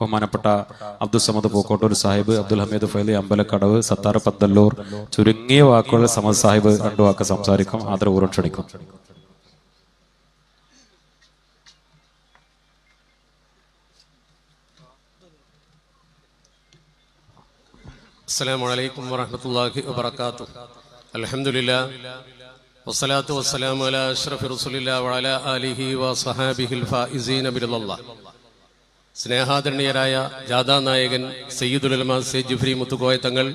ബഹുമാനപ്പെട്ട അബ്ദുൽ സമദ് പൂക്കോട്ടൂർ സാഹിബ്, അബ്ദുൽ ഹമീദ് ഫൈലി അമ്പലക്കടവ്, സത്താർ പത്തല്ലൂർ ചുരുങ്ങിയ വാക്കുകൾ സമദ് സാഹിബ് 2 വാക്ക് സംസാരിക്കും. ആദരപൂർവ്വം ക്ഷണിക്കും. അസ്സലാമു അലൈക്കും വറഹ്മത്തുള്ളാഹി വബറകാതുഹു. അൽഹംദുലില്ലാഹ് വസ്സലാത്തു വസ്സലാമു അലാ അഷ്റഫി റസൂലില്ലാഹി വഅലാ ആലിഹി വസഹാബിഹിൽ ഫായിസീന ബിറല്ലാഹ്. സ്നേഹാദരണീയരായ ജാഥാ നായകൻ സയ്യിദുൽ ഉലമാ സയ്യിദ് ജിഫ്രി മുത്തുക്കോയ തങ്ങൾ,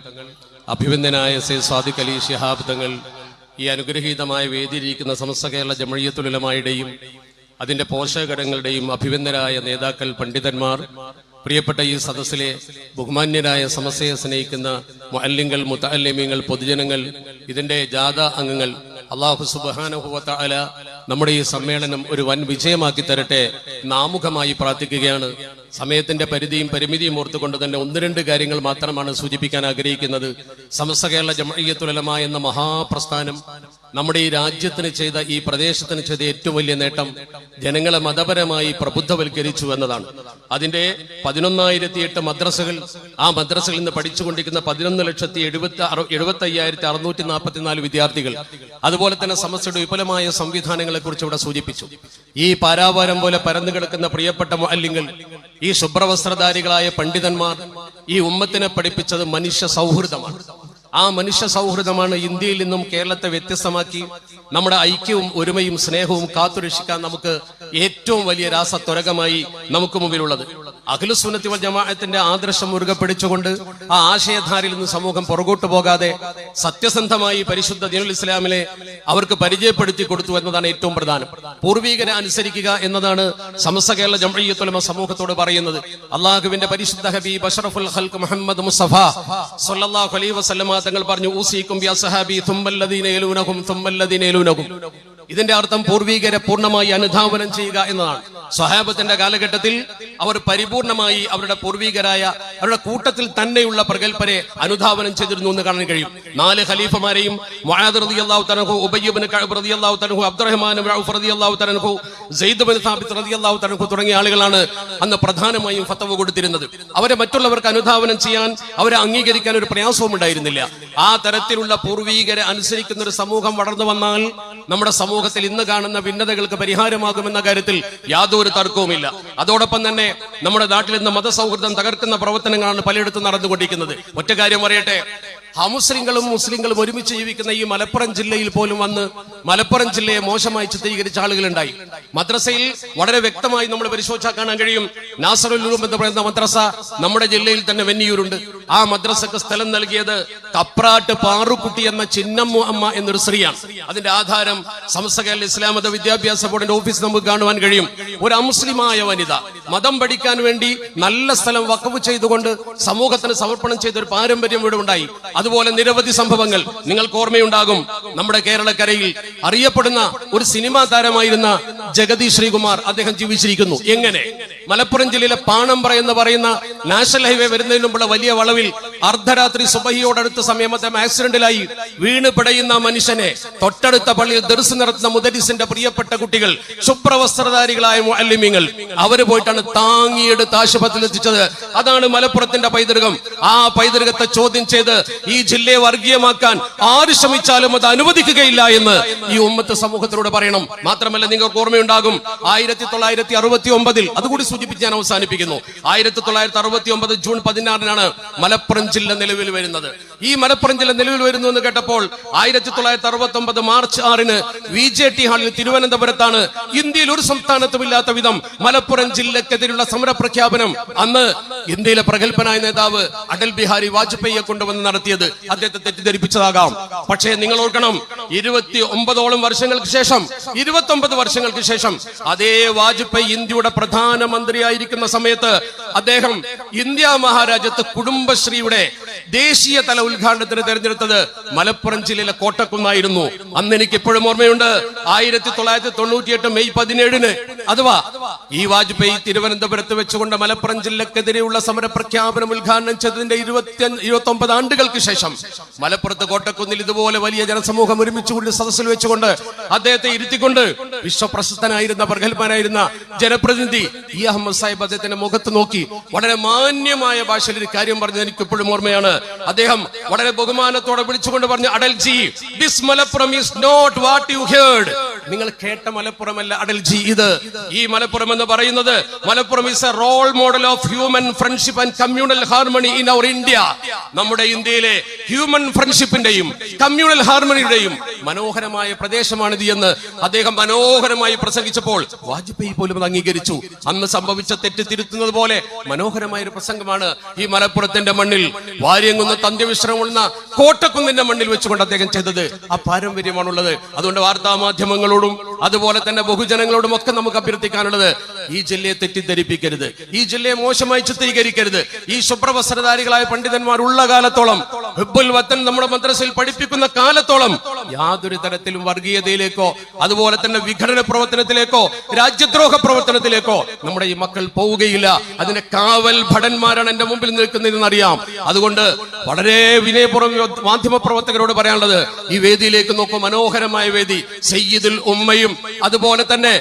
അഭിവന്ദനായ സയ്യിദ് സാദിഖ് അലി ശിഹാബ് തങ്ങൾ, ഈ അനുഗ്രഹീതമായ വേദിയിരിക്കുന്ന സമസ്ത കേരള ജംഇയ്യത്തുൽ ഉലമായുടെയും അതിന്റെ പോഷകഘടകങ്ങളുടെയും അഭിവന്ദനായ നേതാക്കൾ, പണ്ഡിതന്മാർ, പ്രിയപ്പെട്ട ഈ സദസ്സിലെ ബഹുമാന്യരായ സമസ്തയെ സ്നേഹിക്കുന്ന മുഅല്ലിങ്ങൾ, മുതഅല്ലിമീങ്ങൾ, പൊതുജനങ്ങൾ, ഇതിന്റെ ജാഥാ അംഗങ്ങൾ, അല്ലാഹു സുബ്ഹാനഹു വ തആല നമ്മുടെ ഈ സമ്മേളനം ഒരു വൻ വിജയമാക്കി തരട്ടെ നാമുഖമായി പ്രാർത്ഥിക്കുകയാണ്. സമയത്തിന്റെ പരിധിയും പരിമിതിയും ഓർത്തുകൊണ്ട് തന്നെ 1-2 കാര്യങ്ങൾ മാത്രമാണ് സൂചിപ്പിക്കാൻ ആഗ്രഹിക്കുന്നത്. സമസ്ത കേരള ജംഇയ്യത്തുൽ ഉലമാ എന്ന മഹാപ്രസ്ഥാനം നമ്മുടെ ഈ രാജ്യത്തിന് ചെയ്ത, ഈ പ്രദേശത്തിന് ചെയ്ത ഏറ്റവും വലിയ നേട്ടം ജനങ്ങളെ മതപരമായി പ്രബുദ്ധവൽക്കരിച്ചു എന്നതാണ്. അതിന്റെ 11,008 മദ്രസകൾ, ആ മദ്രസകളിൽ നിന്ന് പഠിച്ചുകൊണ്ടിരിക്കുന്ന 11,75,644 വിദ്യാർത്ഥികൾ, അതുപോലെ തന്നെ സമസ്തയുടെ വിപുലമായ സംവിധാനങ്ങളെ കുറിച്ച് ഇവിടെ സൂചിപ്പിച്ചു. ഈ പാരാവാരം പോലെ പരന്നു കിടക്കുന്ന പ്രിയപ്പെട്ട മുഅല്ലിങ്ങൾ, ഈ ശുഭ്രവസ്ത്രധാരികളായ പണ്ഡിതന്മാർ ഈ ഉമ്മത്തിനെ പഠിപ്പിച്ചത് മനുഷ്യ സൗഹൃദമാണ്. ആ മനുഷ്യ സൗഹൃദമാണ് ഇന്ത്യയിൽ നിന്നും കേരളത്തെ വ്യത്യസ്തമാക്കി നമ്മുടെ ഐക്യവും ഒരുമയും സ്നേഹവും കാത്തുരക്ഷിക്കാൻ നമുക്ക് ഏറ്റവും വലിയ രാസത്വരകമായി നമുക്ക് മുമ്പിലുള്ളത്. അഖിലുസുന്നത്തി വൽ ജമാഅത്തിന്റെ ആദർശം മുറുകെ പിടിച്ചുകൊണ്ട് ആ ആശയധാരയിൽ നിന്ന് സമൂഹം പുറകോട്ട് പോകാതെ സത്യസന്ധമായി പരിശുദ്ധ ദീനുൽ ഇസ്ലാമിലെ അവർക്ക് പരിചയപ്പെടുത്തി കൊടുത്തു എന്നതാണ് ഏറ്റവും പ്രധാനം. പൂർവീകരെ അനുസരിക്കുക എന്നതാണ് സമസ്ത കേരള ജംഇയ്യത്തുൽ ഉലമാ സമൂഹത്തോട് പറയുന്നത്. അള്ളാഹുവിന്റെ പരിശുദ്ധ ഹബീബ് അഷ്റഫുൽ ഖൽഖ് മുഹമ്മദ് മുസ്തഫ സ്വല്ലല്ലാഹു അലൈഹി വസല്ലമ തങ്ങൾ പറഞ്ഞു, ഊസിക്കും ബി അസ്ഹാബി തുമ്മല്ലദീന യലൂനഹും തുമ്മല്ലദീന യലൂനഹും. ഇതിന്റെ അർത്ഥം പൂർവീകരെ പൂർണ്ണമായി അനുധാവനം ചെയ്യുക എന്നതാണ്. സ്വഹാബത്തിന്റെ കാലഘട്ടത്തിൽ അവർ പരിപൂർണമായി അവരുടെ പൂർവീകരായ അവരുടെ കൂട്ടത്തിൽ തന്നെയുള്ള പ്രഗൽഭരെ അനുധാവനം ചെയ്തിരുന്നു എന്ന് കാണാൻ കഴിയും. 4 ഖലീഫമാരെയും, മുആദ് റളിയല്ലാഹു തആല, ഉബയ്യ് ഇബ്നു കഅബ് റളിയല്ലാഹു തആല, അബ്ദുറഹ്മാൻ ഇബ്നു ഔഫ് റളിയല്ലാഹു തആല, സെയ്ദ് ഇബ്നു സാബിത്ത് റളിയല്ലാഹു തആല തുടങ്ങിയ ആളുകളാണ് അന്ന് പ്രധാനമായും ഫത്വ കൊടുത്തിരുന്നത്. അവരെ മറ്റുള്ളവർക്ക് അനുധാവനം ചെയ്യാൻ, അവരെ അംഗീകരിക്കാൻ ഒരു പ്രയാസവും ഉണ്ടായിരുന്നില്ല. ആ തരത്തിലുള്ള പൂർവീകരെ അനുസരിക്കുന്ന ഒരു സമൂഹം വളർന്നു വന്നാൽ നമ്മുടെ സമൂഹത്തിൽ ഇന്ന് കാണുന്ന ഭിന്നതകൾക്ക് പരിഹാരമാകുമെന്ന കാര്യത്തിൽ യാതൊരു തർക്കവുമില്ല. അതോടൊപ്പം തന്നെ നമ്മുടെ നാട്ടിൽ ഇന്ന് മതസൗഹൃദം തകർക്കുന്ന പ്രവർത്തനങ്ങളാണ് പലയിടത്തും നടന്നുകൊണ്ടിരിക്കുന്നത്. ഒറ്റ കാര്യം പറയട്ടെ, അമുസ്ലിങ്ങളും മുസ്ലിങ്ങളും ഒരുമിച്ച് ജീവിക്കുന്ന ഈ മലപ്പുറം ജില്ലയിൽ പോലും വന്ന് മലപ്പുറം ജില്ലയെ മോശമായി ചിത്രീകരിച്ച ആളുകളുണ്ടായി. മദ്രസയിൽ വളരെ വ്യക്തമായി നമ്മൾ പരിശോധിച്ചാൽ കാണാൻ കഴിയും. നാസറുൽ ഉലൂം എന്ന് പറയുന്ന മദ്രസ നമ്മുടെ ജില്ലയിൽ തന്നെ വെന്നിയൂരുണ്ട്. ആ മദ്രസക്ക് സ്ഥലം നൽകിയത് കപ്രാട്ട് പാറുക്കുട്ടി എന്ന ചിന്നമ്മു അമ്മ എന്നൊരു സ്ത്രീയാണ്. അതിന്റെ ആധാരം സമസ്ത കേരള ഇസ്ലാം മത വിദ്യാഭ്യാസ ബോർഡിന്റെ ഓഫീസ് നമുക്ക് കാണുവാൻ കഴിയും. ഒരു അമുസ്ലിമായ വനിത മതം പഠിക്കാൻ വേണ്ടി നല്ല സ്ഥലം വഖഫ് ചെയ്തുകൊണ്ട് സമൂഹത്തിന് സമർപ്പണം ചെയ്ത ഒരു പാരമ്പര്യം ഇവിടെ ഉണ്ടായി. അതുപോലെ നിരവധി സംഭവങ്ങൾ നിങ്ങൾക്ക് ഓർമ്മയുണ്ടാകും. നമ്മുടെ കേരളക്കരയിൽ അറിയപ്പെടുന്ന ഒരു സിനിമാ താരമായിരുന്ന ജഗതി ശ്രീകുമാർ, അദ്ദേഹം ജീവിച്ചിരിക്കുന്നു. എങ്ങനെ? മലപ്പുറം ജില്ലയിലെ പാണമ്പ്ര എന്ന് പറയുന്ന നാഷണൽ ഹൈവേ വരുന്നതിന് മുമ്പുള്ള വലിയ വളവിൽ അർദ്ധരാത്രി സുബഹിയോടടുത്ത സമയം അദ്ദേഹം ആക്സിഡന്റിലായി വീണ് പിടയുന്ന മനുഷ്യനെ തൊട്ടടുത്ത പള്ളിയിൽ ദർസ് നടത്തുന്ന മുദരിസിന്റെ പ്രിയപ്പെട്ട കുട്ടികൾ, ശുഭ്രവസ്ത്രധാരികളായ മുഅല്ലിമീങ്ങൾ, അവര് പോയിട്ടാണ് താങ്ങിയെടുത്ത് ആശുപത്രിയിൽ എത്തിച്ചത്. അതാണ് മലപ്പുറത്തിന്റെ പൈതൃകം. ആ പൈതൃകത്തെ ചോദ്യം ചെയ്ത് ഈ ജില്ലയെ വർഗീയമാക്കാൻ ആര് ശ്രമിച്ചാലും അത് അനുവദിക്കുകയില്ല എന്ന് ഈ ഉമ്മത്ത് സമൂഹത്തിലൂടെ പറയണം. മാത്രമല്ല, നിങ്ങൾക്ക് ഓർമ്മയുണ്ടാകും, 1969 അതുകൂടി സൂചിപ്പിച്ച് ഞാൻ അവസാനിപ്പിക്കുന്നു. 1969 ജൂൺ 16 മലപ്പുറം ജില്ല നിലവിൽ വരുന്നത്. ഈ മലപ്പുറം ജില്ല നിലവിൽ വരുന്നു എന്ന് കേട്ടപ്പോൾ 1969 മാർച്ച് 6 VJT ഹാളിൽ തിരുവനന്തപുരത്താണ് ഇന്ത്യയിൽ ഒരു സംസ്ഥാനത്തും ഇല്ലാത്ത വിധം മലപ്പുറം ജില്ലക്കെതിരെയുള്ള സമരപ്രഖ്യാപനം അന്ന് ഇന്ത്യയിലെ പ്രഗത്ഭനായ നേതാവ് അടൽ ബിഹാരി വാജ്പേയിയെ കൊണ്ടുവന്ന് നടത്തിയത്. അദ്ദേഹത്തെ തെറ്റിദ്ധരിപ്പിച്ചതാകാം. പക്ഷേ നിങ്ങൾ ഓർക്കണം, 29 വർഷങ്ങൾക്ക് ശേഷം 29 വർഷങ്ങൾക്ക് ശേഷം അതേ വാജ്പേയി ഇന്ത്യയുടെ പ്രധാനമന്ത്രിയായിരിക്കുന്ന സമയത്ത് അദ്ദേഹം ഇന്ത്യ മഹാരാജ്യത്ത് കുടുംബശ്രീയുടെ ദേശീയ തല ഉദ്ഘാടനത്തിന് തെരഞ്ഞെടുത്തത് മലപ്പുറം ജില്ലയിലെ കോട്ടക്കുന്നായിരുന്നു. അന്ന് എനിക്ക് ഇപ്പോഴും ഓർമ്മയുണ്ട്, 1998 മെയ് 17 അഥവാ ഈ വാജ്പേയി തിരുവനന്തപുരത്ത് വെച്ചുകൊണ്ട് മലപ്പുറം ജില്ലക്കെതിരെയുള്ള സമര പ്രഖ്യാപനം ഉദ്ഘാടനം ചെയ്തതിന്റെ 29 ആണ്ടുകൾക്ക് ശേഷം മലപ്പുറത്ത് കോട്ടക്കുന്നിൽ ഇതുപോലെ വലിയ ജനസമൂഹം ഒരുമിച്ചുകൊണ്ട് സദസ്സിൽ വെച്ചുകൊണ്ട് അദ്ദേഹത്തെ ഇരുത്തിക്കൊണ്ട് വിശ്വപ്രശസ്തനായിരുന്ന പ്രഗത്ഭനായിരുന്ന ജനപ്രതിനിധി ഇ അഹമ്മദ് സാഹിബ് അദ്ദേഹത്തിന്റെ മുഖത്ത് നോക്കി വളരെ മാന്യമായ ഭാഷയിൽ ഒരു കാര്യം പറഞ്ഞത് എനിക്ക് ഇപ്പോഴും ഓർമ്മയാണ്. അദ്ദേഹം വളരെ ബഹുമാനത്തോടെ വിളിച്ചുകൊണ്ട് പറഞ്ഞു, Atalji, this Malappuram is not what you heard. നിങ്ങൾ കേട്ട മലപ്പുറമല്ല അടൽജി ഇത്. ഈ മലപ്പുറം എന്ന് പറയുന്നത് Malappuram is a role model of human friendship and communal harmony in our India. നമ്മുടെ ഇന്ത്യയിലെ ഹ്യൂമൻ ഫ്രണ്ട്ഷിപ്പിന്റെയും കമ്മ്യൂണൽ ഹാർമണിയുടെയും മനോഹരമായ പ്രദേശമാണിത് എന്ന് അദ്ദേഹം മനോഹരമായി പ്രസംഗിച്ചപ്പോൾ വാജ്പേയി പോലും അത് അംഗീകരിച്ചു. അന്ന് സംഭവിച്ച തെറ്റ് തിരുത്തുന്നത് പോലെ മനോഹരമായ ഒരു പ്രസംഗമാണ് ഈ മലപ്പുറത്തിന്റെ മണ്ണിൽ വാര്യംകുന്ന് തന്ത്യവിശ്രമുള്ള കോട്ടക്കുന്നിന്റെ മണ്ണിൽ വെച്ചുകൊണ്ട് അദ്ദേഹം ചെയ്തത്. ആ പാരമ്പര്യമാണുള്ളത്. അതുകൊണ്ട് വാർത്താ മാധ്യമങ്ങളോടും അതുപോലെ തന്നെ ബഹുജനങ്ങളോടും ഒക്കെ നമുക്ക് അഭ്യർത്ഥിക്കാനുള്ളത്, ഈ ജില്ലയെ തെറ്റിദ്ധരിപ്പിക്കരുത്, ഈ ജില്ലയെ മോശമായി ചിത്രീകരിക്കരുത്. ഈ ശുഭ്രവസ്ത്രധാരികളായ പണ്ഡിതന്മാർ ഉള്ള കാലത്തോളം, ഹിബ്ബുൽ വത്തൻ നമ്മുടെ മദ്രസയിൽ പഠിപ്പിക്കുന്ന കാലത്തോളം യാതൊരു തരത്തിലും വർഗീയതയിലേക്കോ അതുപോലെ തന്നെ വിഘടന പ്രവർത്തനത്തിലേക്കോ രാജ്യദ്രോഹ പ്രവർത്തനത്തിലേക്കോ നമ്മുടെ ഈ മക്കൾ പോവുകയില്ല. അതിന്റെ കാവൽ ഭടന്മാരാണ് എന്റെ മുമ്പിൽ നിൽക്കുന്നതെന്ന് അറിയാം. അതുകൊണ്ട് വളരെ വിനയപൂർവ്വം മാധ്യമ പ്രവർത്തകരോട് പറയാനുള്ളത്, ഈ വേദിയിലേക്ക് നോക്കൂ, മനോഹരമായ വേദി. സയ്യിദുൽ ഉമ്മയും അതുപോലെ തന്നെ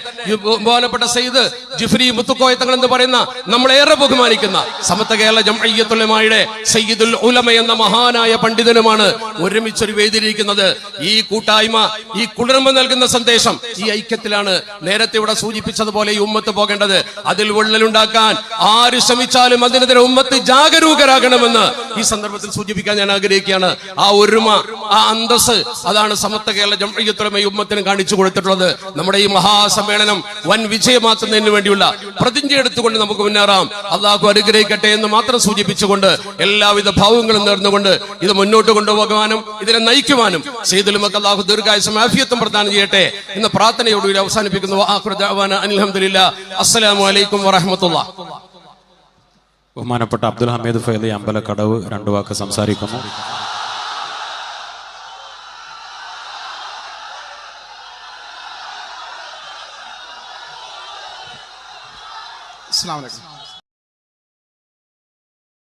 ബഹുമാനപ്പെട്ട സയ്യിദ് ജിഫ്രി മുത്തുക്കോയ തങ്ങൾ എന്ന് പറയുന്ന നമ്മളേറെ ബഹുമാനിക്കുന്ന സമസ്ത കേരള ജംഇയ്യത്തുൽ ഉലമയുടെ സയ്യിദുൽ ഉലമ എന്ന മഹാനായ പണ്ഡിതനുമാണ് ഒരുമിച്ചൊരു വേദിയിലിരിക്കുന്നത്. ഈ കൂട്ടായ്മ, ഈ കുളിർമ നൽകുന്ന സന്ദേശം, ഈ ഐക്യത്തിലാണ് നേരത്തെ ഇവിടെ സൂചിപ്പിച്ചതുപോലെ ഈ ഉമ്മത്ത് പോകേണ്ടത്. അതിൽ വിള്ളലുണ്ടാക്കാൻ ആര് ശ്രമിച്ചാലും അതിനെതിരെ ഉമ്മത്ത് ജാഗരൂകരാകണമെന്ന് ഈ സന്ദർഭത്തിൽ സൂചിപ്പിക്കാൻ ഞാൻ ആഗ്രഹിക്കുകയാണ്. ആ ഒരുമ, ആ അന്തസ്, അതാണ് സമസ്ത കേരള ജംഇയ്യത്തുൽ ഉലമ ഉമ്മത്തിന് കാണിച്ചു കൊടുത്തിട്ടുള്ളത്. നമ്മുടെ ഈ മഹാസമ്മേളനം വൻ വിജയമാക്കുന്നതിന് വേണ്ടിയുള്ള പ്രതിജ്ഞ എടുത്തുകൊണ്ട് നമുക്ക് മുന്നേറാം. അള്ളാഹു അനുഗ്രഹിക്കട്ടെ എന്ന് മാത്രം സൂചിപ്പിച്ചുകൊണ്ട് എല്ലാവിധ ഭാവങ്ങളും നേർന്നുകൊണ്ട് ഇത് മുന്നോട്ട് കൊണ്ടുപോകാനും ഇതിനെ നയിക്കുവാനും സയ്യിദുൽ ഉമ്മക്ക് അള്ളാഹു ദീർഘായുസ്സും ആഫിയത്തും പ്രദാനം ചെയ്യട്ടെ എന്ന പ്രാർത്ഥനയോടുകൂടി അവസാനിപ്പിക്കുന്നു. ആഖിറു ദഅവാന അൽഹംദുലില്ലാഹ്. അസ്സലാമു അലൈക്കും വറഹ്മത്തുള്ളാഹി. ബഹുമാനപ്പെട്ട അബ്ദുൽ ഹമീദ് ഫൈലി അമ്പലക്കടവ് 2 വാക്ക് സംസാരിക്കുന്നു. അസ്സലാമു അലൈക്കും.